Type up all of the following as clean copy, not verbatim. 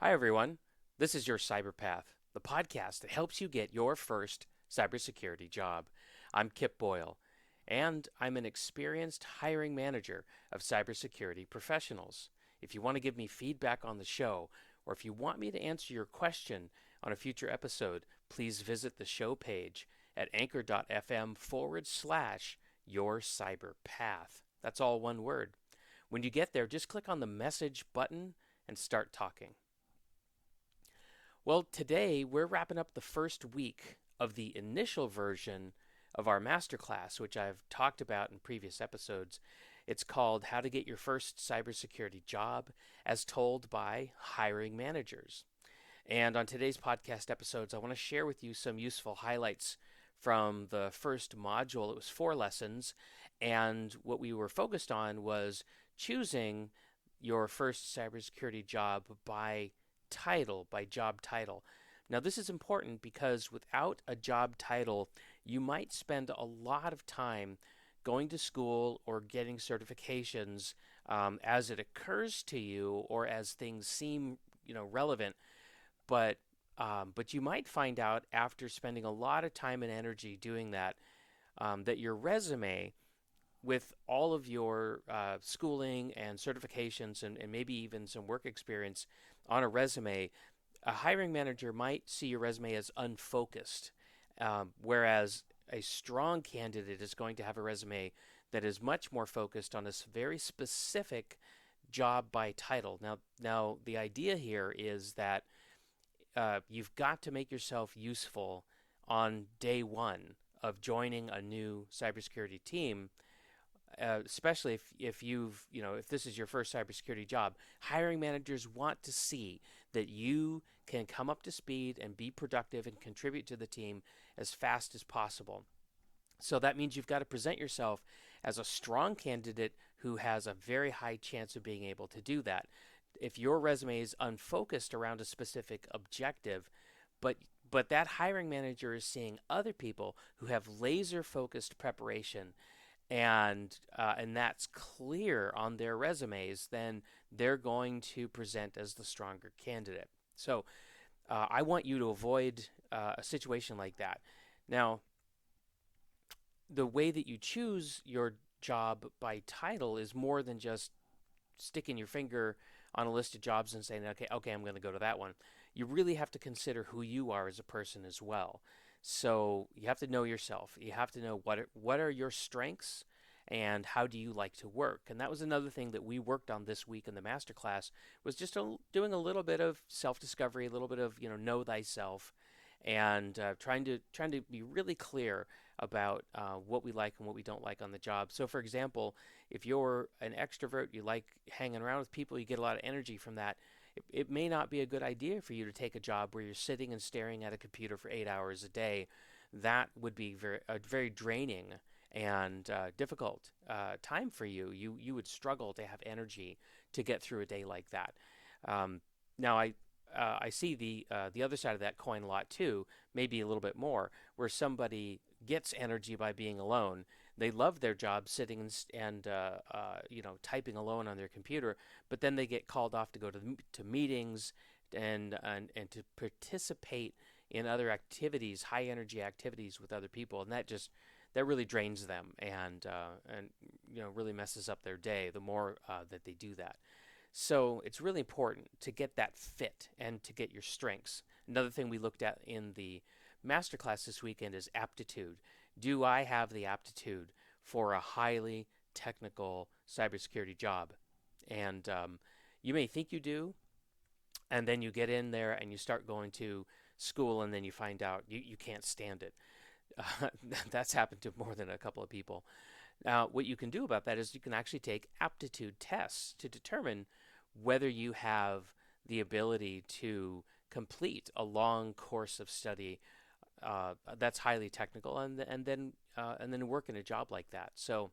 Hi, everyone. This is your Cyberpath, the podcast that helps you get your first cybersecurity job. I'm Kip Boyle, and I'm an experienced hiring manager of cybersecurity professionals. If you want to give me feedback on the show, or if you want me to answer your question on a future episode, please visit the show page at anchor.fm/, your cyberpath. That's all one word. When you get there, just click on the message button and start talking. Well, today we're wrapping up the first week of the initial version of our masterclass, which I've talked about in previous episodes. It's called How to Get Your First Cybersecurity Job, as told by hiring managers. And on today's podcast episodes, I want to share with you some useful highlights from the first module. It was 4 lessons, and what we were focused on was choosing your first cybersecurity job by job title. Now, this is important because without a job title, you might spend a lot of time going to school or getting certifications as it occurs to you or as things seem, relevant. But but you might find out after spending a lot of time and energy doing that that your resume with all of your schooling and certifications and maybe even some work experience on a resume, a hiring manager might see your resume as unfocused, whereas a strong candidate is going to have a resume that is much more focused on this very specific job by title. Now the idea here is that you've got to make yourself useful on day one of joining a new cybersecurity team, especially if if this is your first cybersecurity job. Hiring managers want to see that you can come up to speed and be productive and contribute to the team as fast as possible. So that means you've got to present yourself as a strong candidate who has a very high chance of being able to do that. If your resume is unfocused around a specific objective, but that hiring manager is seeing other people who have laser focused preparation and that's clear on their resumes, then they're going to present as the stronger candidate. So I want you to avoid a situation like that. Now, the way that you choose your job by title is more than just sticking your finger on a list of jobs and saying, okay, I'm going to go to that one. You really have to consider who you are as a person as well. So you have to know yourself. You have to know what are your strengths and how do you like to work. And that was another thing that we worked on this week in the masterclass was just doing a little bit of self-discovery, a little bit of know thyself, and trying to be really clear about what we like and what we don't like on the job. So, for example, if you're an extrovert, you like hanging around with people, you get a lot of energy from that. It may not be a good idea for you to take a job where you're sitting and staring at a computer for 8 hours a day. That would be very draining and difficult time for you. You would struggle to have energy to get through a day like that. Now, I see the other side of that coin a lot too, maybe a little bit more, where somebody gets energy by being alone. They love their job sitting and typing alone on their computer, but then they get called off to go to meetings and to participate in other activities, high energy activities with other people, and that really drains them and really messes up their day the more that they do that. So it's really important to get that fit and to get your strengths. Another thing we looked at in the masterclass this weekend is aptitude. Do I have the aptitude for a highly technical cybersecurity job? And you may think you do, and then you get in there and you start going to school, and then you find out you can't stand it. That's happened to more than a couple of people. Now, what you can do about that is you can actually take aptitude tests to determine whether you have the ability to complete a long course of study that's highly technical, and then work in a job like that. So,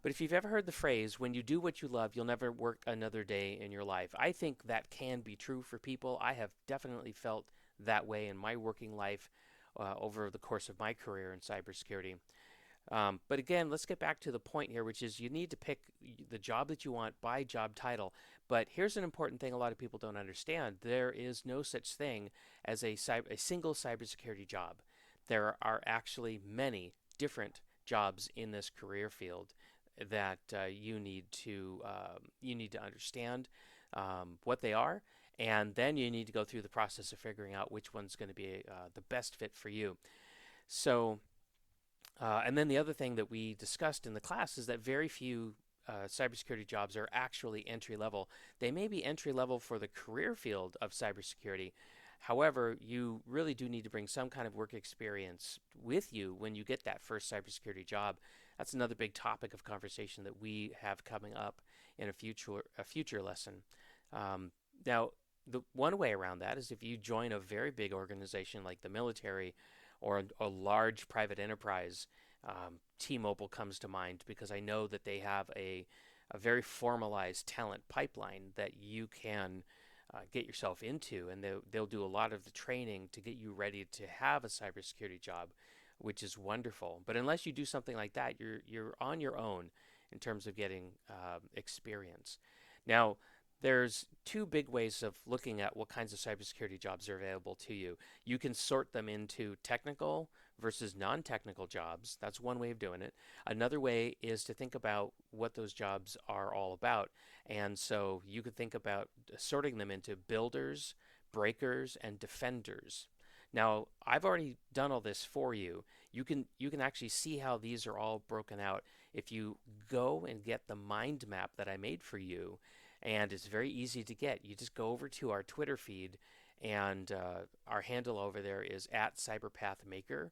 but if you've ever heard the phrase, when you do what you love, you'll never work another day in your life, I think that can be true for people. I have definitely felt that way in my working life over the course of my career in cybersecurity. But again, let's get back to the point here, which is you need to pick the job that you want by job title. But here's an important thing a lot of people don't understand. There is no such thing as a single cybersecurity job. There are actually many different jobs in this career field that you need to understand what they are, and then you need to go through the process of figuring out which one's going to be the best fit for you. So and then the other thing that we discussed in the class is that very few cybersecurity jobs are actually entry level. They may be entry level for the career field of cybersecurity. However, you really do need to bring some kind of work experience with you when you get that first cybersecurity job. That's another big topic of conversation that we have coming up in a future lesson. Um, Now, the one way around that is if you join a very big organization like the military or a large private enterprise. T-Mobile comes to mind because I know that they have a very formalized talent pipeline that you can get yourself into, and they'll do a lot of the training to get you ready to have a cybersecurity job, which is wonderful. But unless you do something like that, you're on your own in terms of getting experience. Now, there's two big ways of looking at what kinds of cybersecurity jobs are available to you. You can sort them into technical versus non-technical jobs. That's one way of doing it. Another way is to think about what those jobs are all about. And so you could think about sorting them into builders, breakers, and defenders. Now, I've already done all this for you. You can actually see how these are all broken out if you go and get the mind map that I made for you, and it's very easy to get. You just go over to our Twitter feed, and our handle over there is @cyberpathmaker,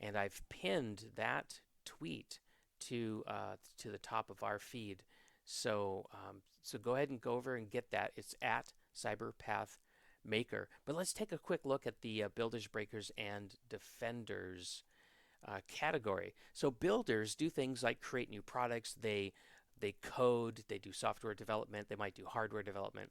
and I've pinned that tweet to the top of our feed. So go ahead and go over and get that. It's @cyberpathmaker. But let's take a quick look at the builders, breakers, and defenders category. So builders do things like create new products. They code, they do software development, they might do hardware development.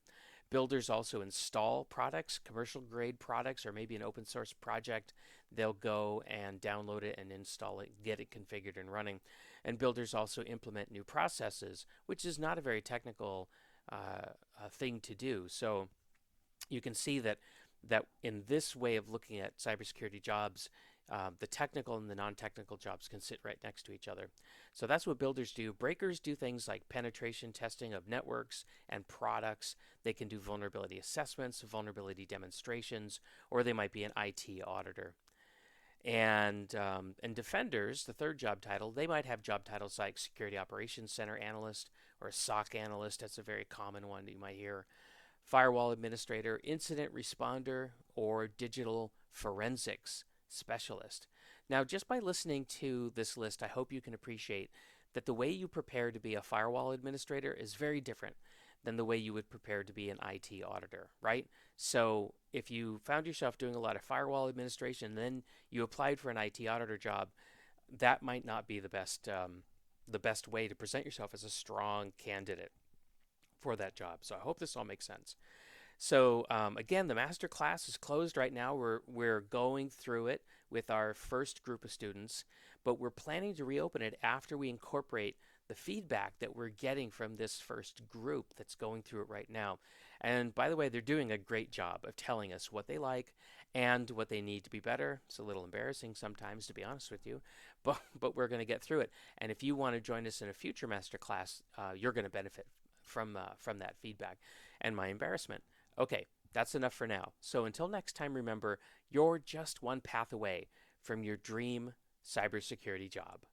Builders also install products, commercial grade products, or maybe an open source project. They'll go and download it and install it, get it configured and running. And builders also implement new processes, which is not a very technical thing to do. So you can see that in this way of looking at cybersecurity jobs, the technical and the non-technical jobs can sit right next to each other. So that's what builders do. Breakers do things like penetration testing of networks and products. They can do vulnerability assessments, vulnerability demonstrations, or they might be an IT auditor. And defenders, the third job title, they might have job titles like Security Operations Center Analyst or a SOC Analyst. That's a very common one that you might hear. Firewall Administrator, Incident Responder, or Digital Forensics Specialist. Now, just by listening to this list, I hope you can appreciate that the way you prepare to be a firewall administrator is very different than the way you would prepare to be an IT auditor, right? So if you found yourself doing a lot of firewall administration, and then you applied for an IT auditor job, that might not be the best way to present yourself as a strong candidate for that job. So I hope this all makes sense. So again, the master class is closed right now. We're going through it with our first group of students, but we're planning to reopen it after we incorporate the feedback that we're getting from this first group that's going through it right now. And by the way, they're doing a great job of telling us what they like and what they need to be better. It's a little embarrassing sometimes, to be honest with you, but we're going to get through it. And if you want to join us in a future master class, you're going to benefit from that feedback and my embarrassment. Okay, that's enough for now. So until next time, remember, you're just one path away from your dream cybersecurity job.